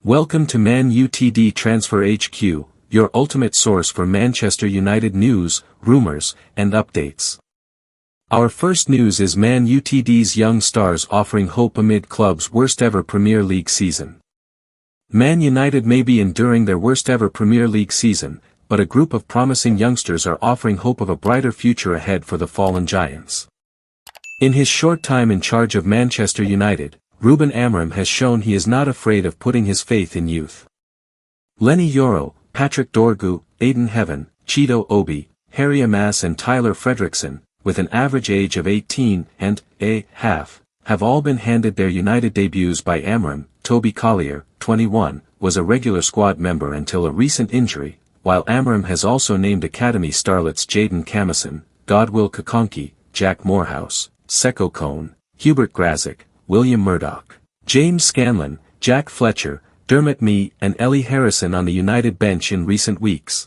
Welcome to Man UTD Transfer HQ, your ultimate source for Manchester United news, rumours, and updates. Our first news is Man UTD's young stars offering hope amid club's worst-ever Premier League season. Man United may be enduring their worst-ever Premier League season, but a group of promising youngsters are offering hope of a brighter future ahead for the fallen giants. In his short time in charge of Manchester United, Ruben Amorim has shown he is not afraid of putting his faith in youth. Lenny Yoro, Patrick Dorgu, Aiden Heaven, Chido Obi, Harry Amas and Tyler Fredrickson, with an average age of 18 and a half, have all been handed their United debuts by Amorim. Toby Collier, 21, was a regular squad member until a recent injury, while Amorim has also named academy starlets Jayden Camison, Godwill Kakonki, Jack Morehouse, Seko Cohn, Hubert Grazik, William Murdoch, James Scanlon, Jack Fletcher, Dermot Mee and Ellie Harrison on the United bench in recent weeks.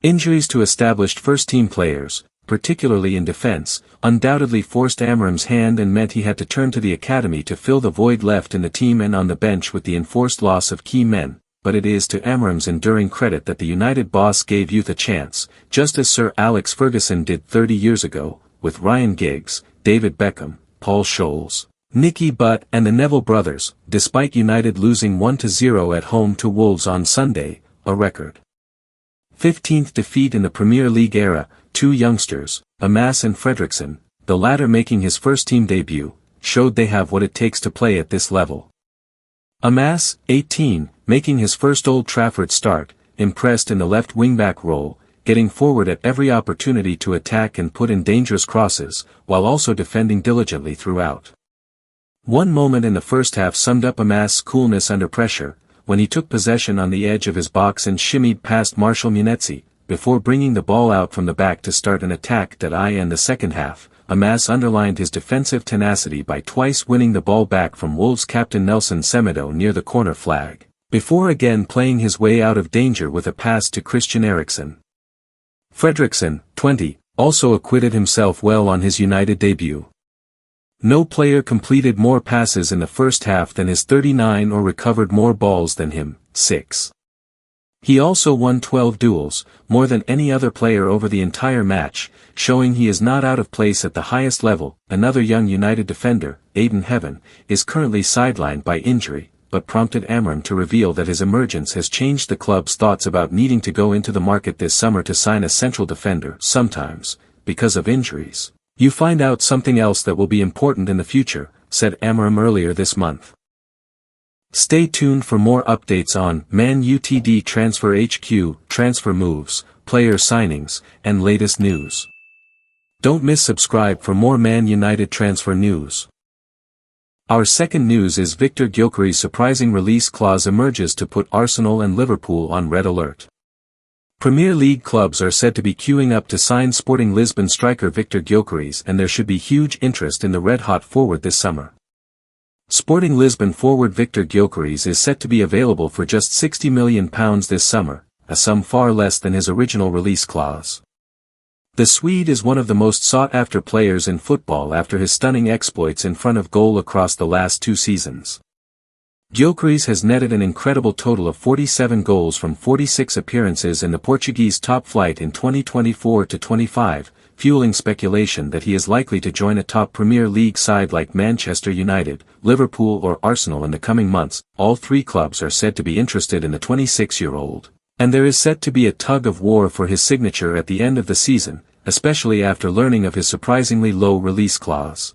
Injuries to established first-team players, particularly in defence, undoubtedly forced Amorim's hand and meant he had to turn to the academy to fill the void left in the team and on the bench with the enforced loss of key men, but it is to Amorim's enduring credit that the United boss gave youth a chance, just as Sir Alex Ferguson did 30 years ago, with Ryan Giggs, David Beckham, Paul Scholes, Nicky Butt and the Neville brothers, despite United losing 1-0 at home to Wolves on Sunday, a record 15th defeat in the Premier League era. Two youngsters, Amas and Fredrickson, the latter making his first-team debut, showed they have what it takes to play at this level. Amas, 18, making his first Old Trafford start, impressed in the left wing-back role, getting forward at every opportunity to attack and put in dangerous crosses, while also defending diligently throughout. One moment in the first half summed up Amas' coolness under pressure, when he took possession on the edge of his box and shimmied past Marshall Munetsi, before bringing the ball out from the back to start an attack that in the second half, Amas underlined his defensive tenacity by twice winning the ball back from Wolves captain Nelson Semedo near the corner flag, before again playing his way out of danger with a pass to Christian Eriksen. Fredrickson, 20, also acquitted himself well on his United debut. No player completed more passes in the first half than his 39 or recovered more balls than him, 6. He also won 12 duels, more than any other player over the entire match, showing he is not out of place at the highest level. Another young United defender, Aiden Heaven, is currently sidelined by injury, but prompted Amorim to reveal that his emergence has changed the club's thoughts about needing to go into the market this summer to sign a central defender. Sometimes, because of injuries, you find out something else that will be important in the future, said Amorim earlier this month. Stay tuned for more updates on Man UTD Transfer HQ, transfer moves, player signings, and latest news. Don't miss subscribe for more Man United transfer news. Our second news is Victor Gyokeres' surprising release clause emerges to put Arsenal and Liverpool on red alert. Premier League clubs are said to be queuing up to sign Sporting Lisbon striker Victor Gyokeres, and there should be huge interest in the red-hot forward this summer. Sporting Lisbon forward Victor Gyokeres is set to be available for just £60 million this summer, a sum far less than his original release clause. The Swede is one of the most sought-after players in football after his stunning exploits in front of goal across the last 2 seasons. Gyokeres has netted an incredible total of 47 goals from 46 appearances in the Portuguese top flight in 2024-25, fueling speculation that he is likely to join a top Premier League side like Manchester United, Liverpool or Arsenal in the coming months. All 3 clubs are said to be interested in the 26-year-old, and there is set to be a tug-of-war for his signature at the end of the season, especially after learning of his surprisingly low release clause.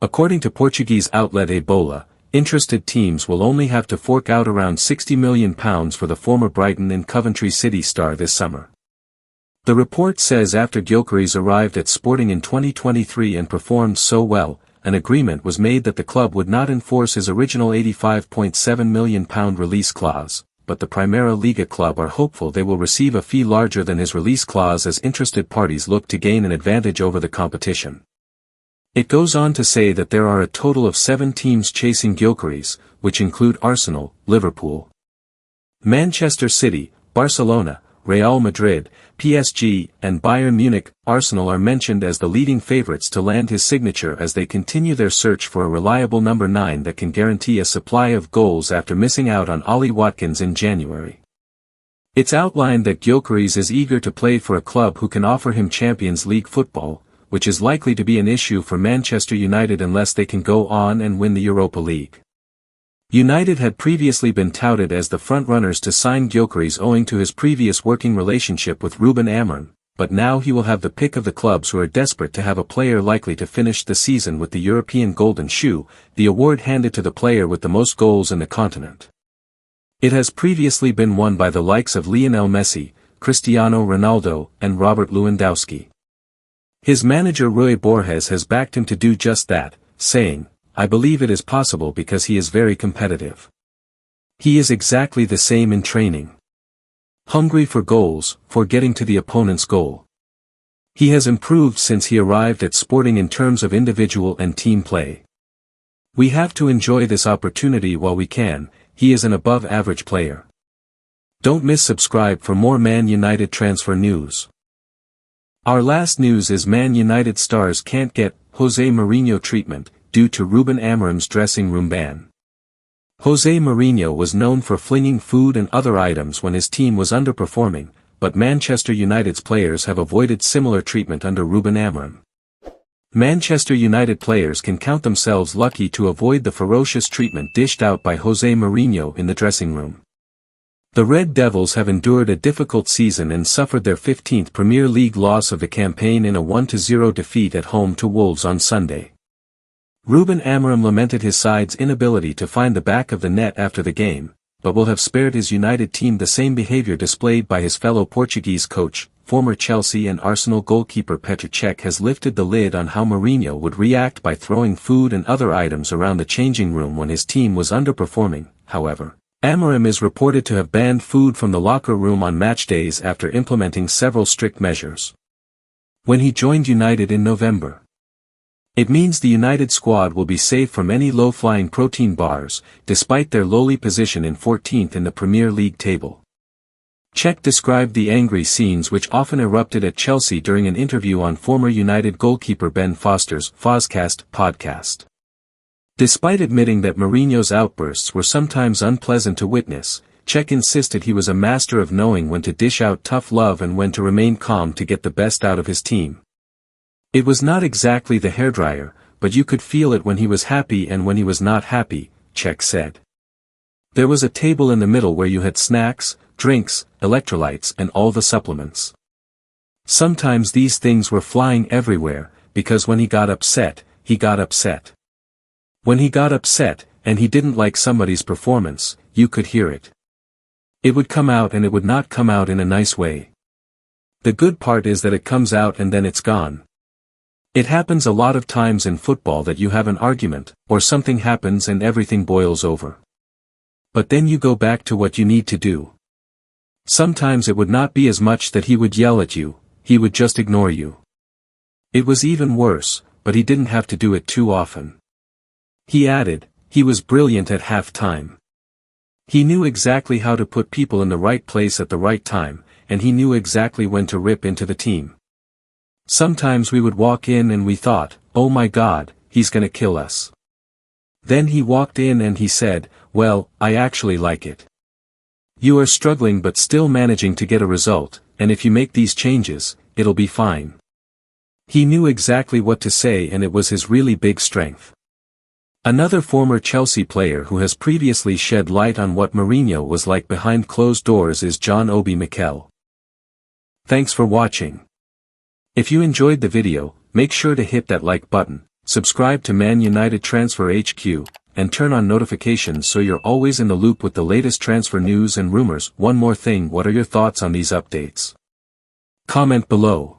According to Portuguese outlet Ebola, interested teams will only have to fork out around £60 million for the former Brighton and Coventry City star this summer. The report says after Gyokeres arrived at Sporting in 2023 and performed so well, an agreement was made that the club would not enforce his original £85.7 million release clause, but the Primera Liga club are hopeful they will receive a fee larger than his release clause as interested parties look to gain an advantage over the competition. It goes on to say that there are a total of 7 teams chasing Gyokeres, which include Arsenal, Liverpool, Manchester City, Barcelona, Real Madrid, PSG, and Bayern Munich. Arsenal are mentioned as the leading favourites to land his signature as they continue their search for a reliable number 9 that can guarantee a supply of goals after missing out on Ollie Watkins in January. It's outlined that Gyokeres is eager to play for a club who can offer him Champions League football, which is likely to be an issue for Manchester United unless they can go on and win the Europa League. United had previously been touted as the front-runners to sign Gyokeres owing to his previous working relationship with Ruben Amorim, but now he will have the pick of the clubs who are desperate to have a player likely to finish the season with the European Golden Shoe, the award handed to the player with the most goals in the continent. It has previously been won by the likes of Lionel Messi, Cristiano Ronaldo, and Robert Lewandowski. His manager Rui Borges has backed him to do just that, saying, "I believe it is possible because he is very competitive. He is exactly the same in training. Hungry for goals, for getting to the opponent's goal. He has improved since he arrived at Sporting in terms of individual and team play. We have to enjoy this opportunity while we can. He is an above-average player." Don't miss subscribe for more Man United transfer news. Our last news is Man United stars can't get Jose Mourinho treatment due to Ruben Amorim's dressing room ban. Jose Mourinho was known for flinging food and other items when his team was underperforming, but Manchester United's players have avoided similar treatment under Ruben Amorim. Manchester United players can count themselves lucky to avoid the ferocious treatment dished out by Jose Mourinho in the dressing room. The Red Devils have endured a difficult season and suffered their 15th Premier League loss of the campaign in a 1-0 defeat at home to Wolves on Sunday. Ruben Amorim lamented his side's inability to find the back of the net after the game, but will have spared his United team the same behaviour displayed by his fellow Portuguese coach. Former Chelsea and Arsenal goalkeeper Petr Cech has lifted the lid on how Mourinho would react by throwing food and other items around the changing room when his team was underperforming. However, Amorim is reported to have banned food from the locker room on match days after implementing several strict measures. When he joined United in November, it means the United squad will be safe from any low-flying protein bars, despite their lowly position in 14th in the Premier League table. Cech described the angry scenes which often erupted at Chelsea during an interview on former United goalkeeper Ben Foster's Fozcast podcast. Despite admitting that Mourinho's outbursts were sometimes unpleasant to witness, Cech insisted he was a master of knowing when to dish out tough love and when to remain calm to get the best out of his team. It was not exactly the hairdryer, but you could feel it when he was happy and when he was not happy, Cech said. There was a table in the middle where you had snacks, drinks, electrolytes and all the supplements. Sometimes these things were flying everywhere, because when he got upset, he got upset. When he got upset, and he didn't like somebody's performance, you could hear it. It would come out and it would not come out in a nice way. The good part is that it comes out and then it's gone. It happens a lot of times in football that you have an argument, or something happens and everything boils over. But then you go back to what you need to do. Sometimes it would not be as much that he would yell at you, he would just ignore you. It was even worse, but he didn't have to do it too often. He added, he was brilliant at half-time. He knew exactly how to put people in the right place at the right time, and he knew exactly when to rip into the team. Sometimes we would walk in and we thought, oh my God, he's gonna kill us. Then he walked in and he said, well, I actually like it. You are struggling but still managing to get a result, and if you make these changes, it'll be fine. He knew exactly what to say and it was his really big strength. Another former Chelsea player who has previously shed light on what Mourinho was like behind closed doors is John Obi Mikel. Thanks for watching. If you enjoyed the video, make sure to hit that like button, subscribe to Man United Transfer HQ, and turn on notifications so you're always in the loop with the latest transfer news and rumors. One more thing, what are your thoughts on these updates? Comment below.